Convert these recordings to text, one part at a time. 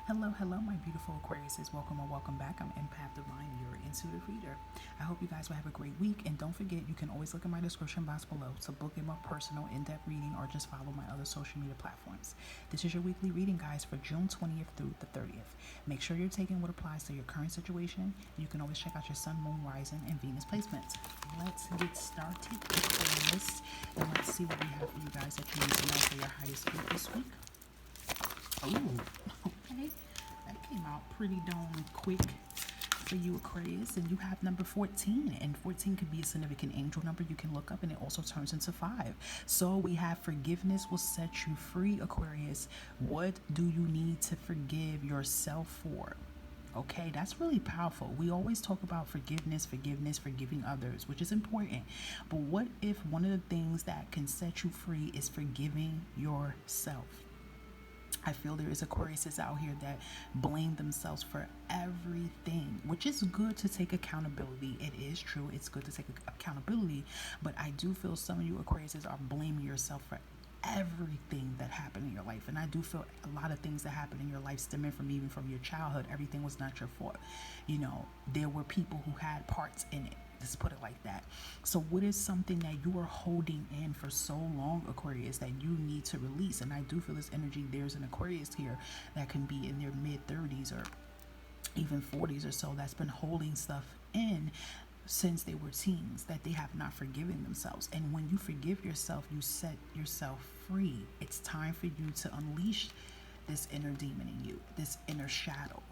Hello, my beautiful Aquariuses. Welcome or welcome back. I'm Empath Divine, your intuitive reader. I hope you guys will have a great week. And don't forget, you can always look at my description box below to book a more personal, in-depth reading or just follow my other social media platforms. This is your weekly reading, guys, for June 20th through the 30th. Make sure you're taking what applies to your current situation. You can always check out your sun, moon, rising, and Venus placements. Let's get started, Aquarius, and let's see what we have for you guys that you need to know for your highest good this week. Oh, okay. That came out pretty darn quick for you, Aquarius. And you have number 14. And 14 could be a significant angel number you can look up, and it also turns into 5. So we have forgiveness will set you free, Aquarius. What do you need to forgive yourself for? Okay, that's really powerful. We always talk about forgiveness, forgiving others, which is important. But what if one of the things that can set you free is forgiving yourself? I feel there is Aquariuses out here that blame themselves for everything, which is good to take accountability. It is true. It's good to take accountability. But I do feel some of you Aquariuses are blaming yourself for everything that happened in your life. And I do feel a lot of things that happened in your life stemming from even from your childhood. Everything was not your fault. You know, there were people who had parts in it. Let's put it like that. So what is something that you are holding in for so long, Aquarius, that you need to release? And I do feel this energy. There's an Aquarius here that can be in their mid-30s or even 40s or so that's been holding stuff in since they were teens that they have not forgiven themselves. And when you forgive yourself, you set yourself free. It's time for you to unleash this inner demon in you, this inner shadow,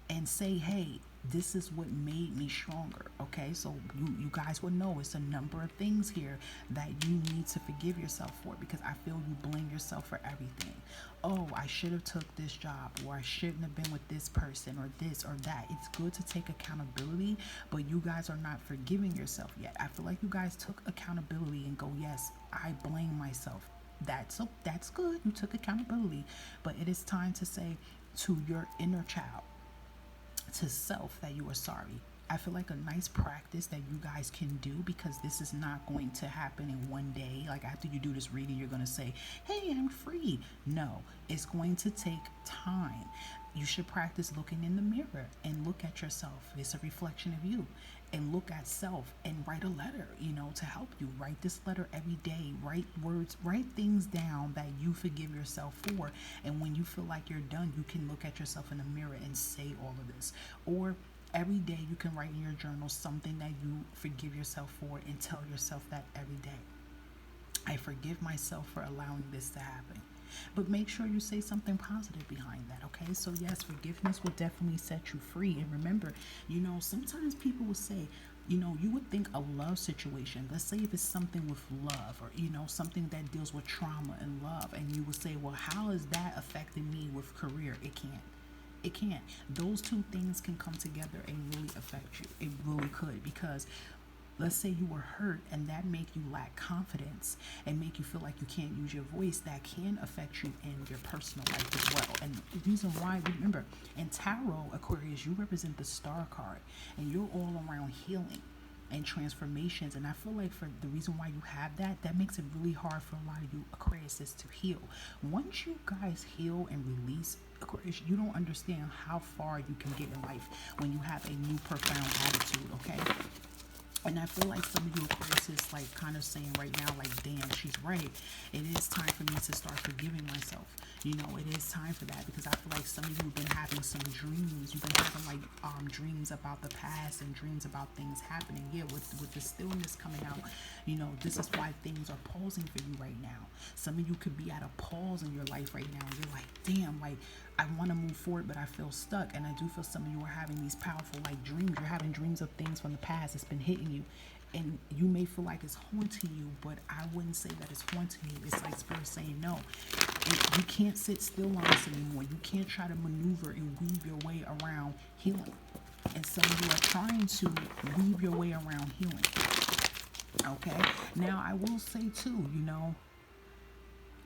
and say, hey, this is what made me stronger. Okay, so you guys will know it's a number of things here that you need to forgive yourself for, because I feel you blame yourself for everything. Oh, I should have took this job, or I shouldn't have been with this person, or this or that. It's good to take accountability, but you guys are not forgiving yourself yet. I feel like you guys took accountability and go, yes, I blame myself. That's good. You took accountability, but it is time to say to your inner child, to self, that you are sorry. I feel like a nice practice that you guys can do, because this is not going to happen in one day. Like after you do this reading, you're going to say, hey, I'm free. No, it's going to take time. You should practice looking in the mirror and look at yourself. It's a reflection of you. And look at self and write a letter, to help you. Write this letter every day. Write words, write things down that you forgive yourself for. And when you feel like you're done, you can look at yourself in the mirror and say all of this. Or every day you can write in your journal something that you forgive yourself for, and tell yourself that every day. I forgive myself for allowing this to happen. But make sure you say something positive behind that, okay? So yes, forgiveness will definitely set you free. And remember, sometimes people will say, you would think a love situation, let's say if it's something with love, or, something that deals with trauma and love, and you would say, well, how is that affecting me with career? It can't. It can't. Those two things can come together and really affect you. It really could, because let's say you were hurt and that make you lack confidence and make you feel like you can't use your voice. That can affect you in your personal life as well. And the reason why, remember, in tarot, Aquarius, you represent the star card, and you're all around healing and transformations. And I feel like for the reason why you have that makes it really hard for a lot of you Aquariuses to heal. Once you guys heal and release, Aquarius, you don't understand how far you can get in life when you have a new profound attitude, okay? And I feel like some of you Aquarius is like kind of saying right now, like, damn, she's right. It is time for me to start forgiving myself. It is time for that, because I feel like some of you have been having some dreams. You've been having like dreams about the past and dreams about things happening. Yeah, with the stillness coming out, this is why things are pausing for you right now. Some of you could be at a pause in your life right now. And you're like, damn, like, I want to move forward, but I feel stuck. And I do feel some of you are having these powerful like dreams. You're having dreams of things from the past that's been hitting you. And you may feel like it's haunting you, but I wouldn't say that it's haunting you. It's like Spirit saying, no, you can't sit still on this anymore. You can't try to maneuver and weave your way around healing. And some of you are trying to weave your way around healing. Okay? Now, I will say too,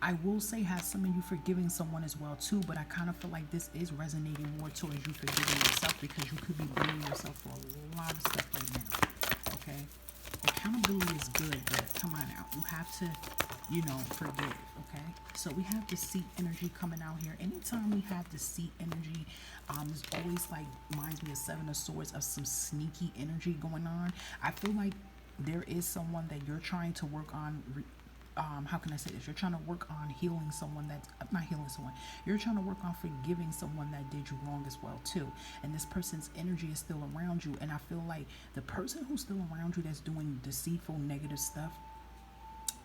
I will say have some of you forgiving someone as well too, but I kind of feel like this is resonating more towards you forgiving yourself, because you could be blaming yourself for a lot of stuff right now. Okay? Accountability is good, but come on out. You have to forgive. Okay, so we have deceit energy coming out here. Anytime we have deceit energy, it's always like reminds me of Seven of Swords, of some sneaky energy going on. I feel like there is someone that you're trying to work on. How can I say this? You're trying to work on healing someone that's not healing someone. You're trying to work on forgiving someone that did you wrong as well too. And this person's energy is still around you. And I feel like the person who's still around you that's doing deceitful, negative stuff,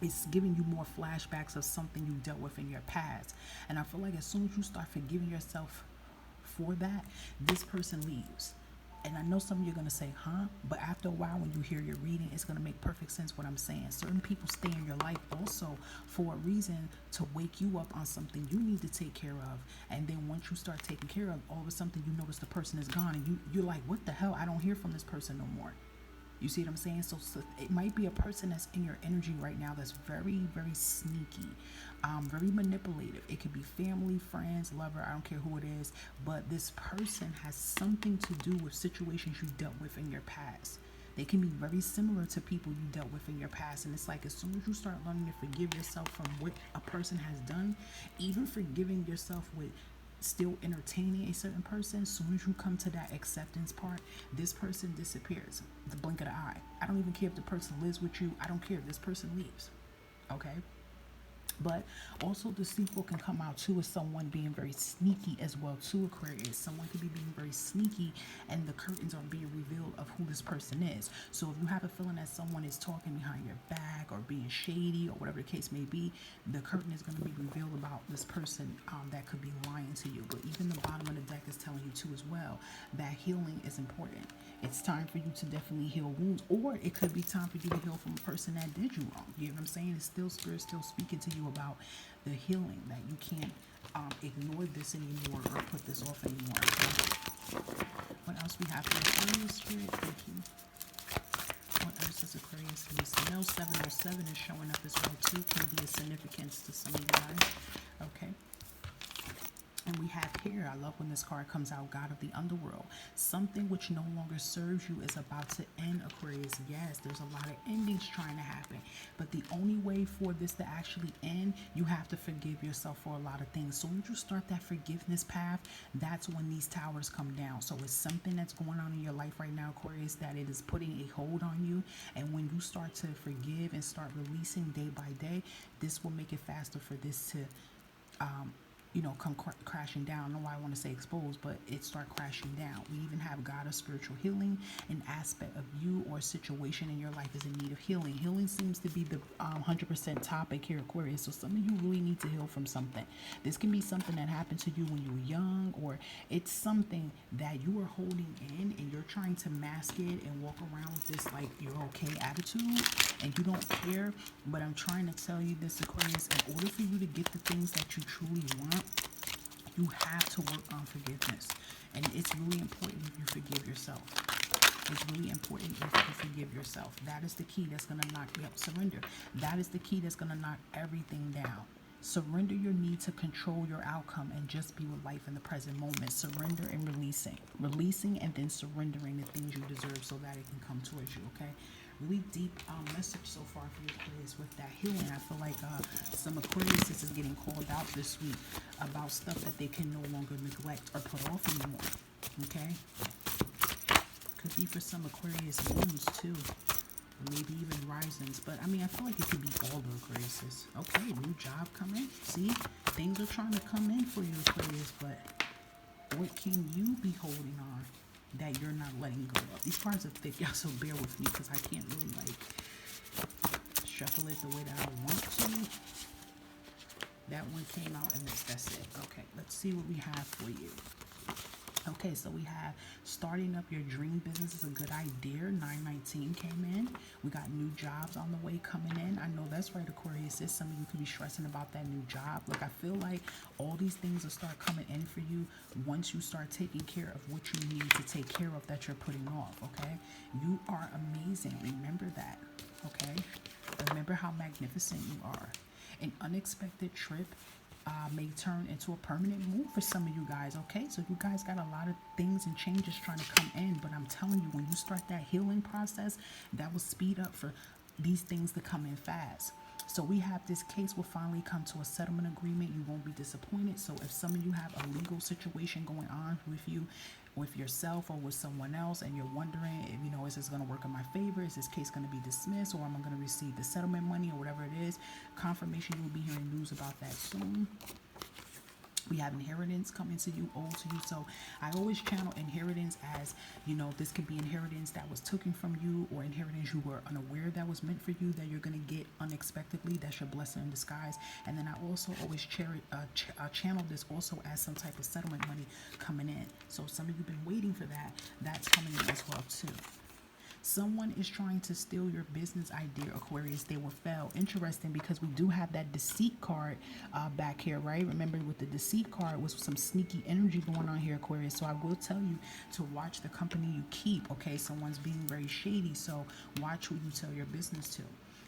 it's giving you more flashbacks of something you dealt with in your past. And I feel like as soon as you start forgiving yourself for that, this person leaves. And I know some of you are going to say, huh? But after a while, when you hear your reading, it's going to make perfect sense what I'm saying. Certain people stay in your life also for a reason, to wake you up on something you need to take care of. And then once you start taking care of all of something, you notice the person is gone. And you're like, what the hell? I don't hear from this person no more. You see what I'm saying? So it might be a person that's in your energy right now that's very, very sneaky, very manipulative. It could be family, friends, lover, I don't care who it is. But this person has something to do with situations you dealt with in your past. They can be very similar to people you dealt with in your past. And it's like as soon as you start learning to forgive yourself from what a person has done, even forgiving yourself with still entertaining a certain person, as soon as you come to that acceptance part, this person disappears. The blink of the eye. I don't even care if the person lives with you. I don't care. This person leaves. Okay? But also deceitful can come out too as someone being very sneaky as well too, Aquarius. Someone could be being very sneaky and the curtains are being revealed of who this person is. So if you have a feeling that someone is talking behind your back or being shady or whatever the case may be, the curtain is going to be revealed about this person that could be lying to you. But even the bottom of the deck is telling you too as well that healing is important. It's time for you to definitely heal wounds, or it could be time for you to heal from a person that did you wrong. You know what I'm saying? It's still spirit still speaking to you about the healing, that you can't ignore this anymore or put this off anymore. Okay? What else we have for Aquarius spirit? Thank you. What else does Aquarius need to know? 707 is showing up as well too. Can be a significance to some of you guys. Okay. And we have here, I love when this card comes out, God of the Underworld. Something which no longer serves you is about to end, Aquarius. Yes, there's a lot of endings trying to happen. But the only way for this to actually end, you have to forgive yourself for a lot of things. So when you start that forgiveness path, that's when these towers come down. So it's something that's going on in your life right now, Aquarius, that it is putting a hold on you. And when you start to forgive and start releasing day by day, this will make it faster for this to come crashing down. I don't know why I want to say exposed, but it start crashing down. We even have God of spiritual healing. An aspect of you or situation in your life is in need of healing. Healing seems to be the 100% topic here, Aquarius. So some of you really need to heal from something. This can be something that happened to you when you were young, or it's something that you are holding in and you're trying to mask it and walk around with this like you're okay attitude and you don't care. But I'm trying to tell you this, Aquarius, in order for you to get the things that you truly want, you have to work on forgiveness. And it's really important if you forgive yourself. It's really important if you forgive yourself. That is the key that's going to knock you up. Surrender. That is the key that's going to knock everything down. Surrender your need to control your outcome and just be with life in the present moment. Surrender and releasing. Releasing and then surrendering the things you deserve so that it can come towards you, okay? Really deep message so far for you, Aquarius, with that healing. I feel like some Aquarius is getting called out this week about stuff that they can no longer neglect or put off anymore, okay? Could be for some Aquarius moons too, or maybe even risings, but I mean, I feel like it could be all the Aquariuses. Okay, new job coming. See, things are trying to come in for you, Aquarius, but what can you be holding on that you're not letting go of? These cards are thick, y'all, so bear with me because I can't really like shuffle it the way that I want to. That one came out and that's it. Okay, let's see what we have for you. Okay, so we have starting up your dream business is a good idea. 919 came in. We got new jobs on the way coming in. I know that's right, Aquarius. Some of you could be stressing about that new job. Look, I feel like all these things will start coming in for you once you start taking care of what you need to take care of that you're putting off, okay? You are amazing. Remember that, okay? Remember how magnificent you are. An unexpected trip may turn into a permanent move for some of you guys, okay? So you guys got a lot of things and changes trying to come in, but I'm telling you, when you start that healing process, that will speed up for these things to come in fast. So we have this case will finally come to a settlement agreement. You won't be disappointed. So if some of you have a legal situation going on with you, with yourself or with someone else, and you're wondering if, is this going to work in my favor? Is this case going to be dismissed, or am I going to receive the settlement money, or whatever it is? Confirmation, you'll be hearing news about that soon. We have inheritance coming to you, owed to you. So I always channel inheritance as, this could be inheritance that was taken from you, or inheritance you were unaware that was meant for you, that you're going to get unexpectedly. That's your blessing in disguise. And then I also always channel this also as some type of settlement money coming in. So some of you have been waiting for that. That's coming in as well too. Someone is trying to steal your business idea, Aquarius. They will fail. Interesting, because we do have that deceit card back here, right? Remember, with the deceit card was some sneaky energy going on here, Aquarius. So I will tell you to watch the company you keep, okay? Someone's being very shady, so watch who you tell your business to.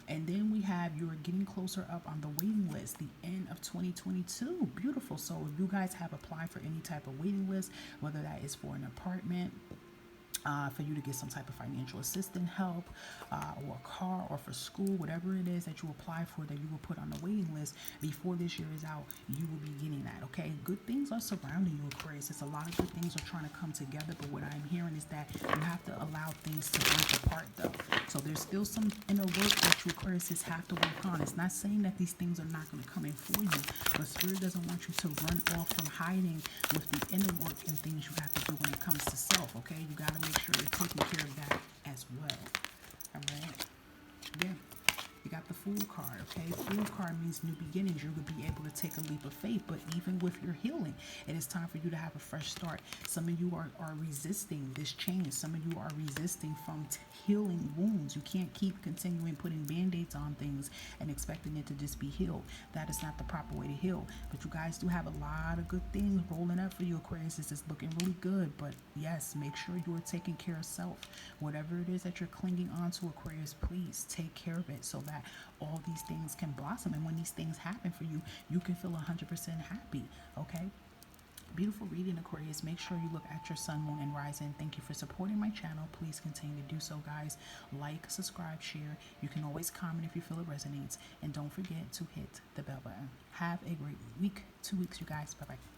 And then we have, you are getting closer up on the waiting list, the end of 2022. Beautiful. So if you guys have applied for any type of waiting list, whether that is for an apartment, for you to get some type of financial assistance help, or a car, or for school, whatever it is that you apply for, that you will put on the waiting list before this year is out, you will be getting that, okay? Good things are surrounding you, Aquarius. It's a lot of good things are trying to come together, but what I'm hearing is that you have to allow things to break apart, though. So there's still some inner work that you, Aquarius, have to work on. It's not saying that these things are not going to come in for you, but Spirit doesn't want you to run off from hiding with the inner work and things you have to do when it comes to self, okay? You got to make sure you're taking care of that as well. All right. Yeah. You got the Fool card, okay? Fool card means new beginnings. You're going to be able to take a leap of faith, but even with your healing, it is time for you to have a fresh start. Some of you are resisting this change. Some of you are resisting from healing wounds. You can't keep continuing putting band-aids on things and expecting it to just be healed. That is not the proper way to heal. But you guys do have a lot of good things rolling up for you, Aquarius. This is looking really good, but yes, make sure you are taking care of self. Whatever it is that you're clinging on to, Aquarius, please take care of it so that all these things can blossom. And when these things happen for you, you can feel 100% happy, okay? Beautiful reading, Aquarius. Make sure you look at your sun, moon, and rising. Thank you for supporting my channel. Please continue to do so, guys. Like, subscribe, share. You can always comment if you feel it resonates. And don't forget to hit the bell button. Have a great week. 2 weeks, you guys. Bye-bye.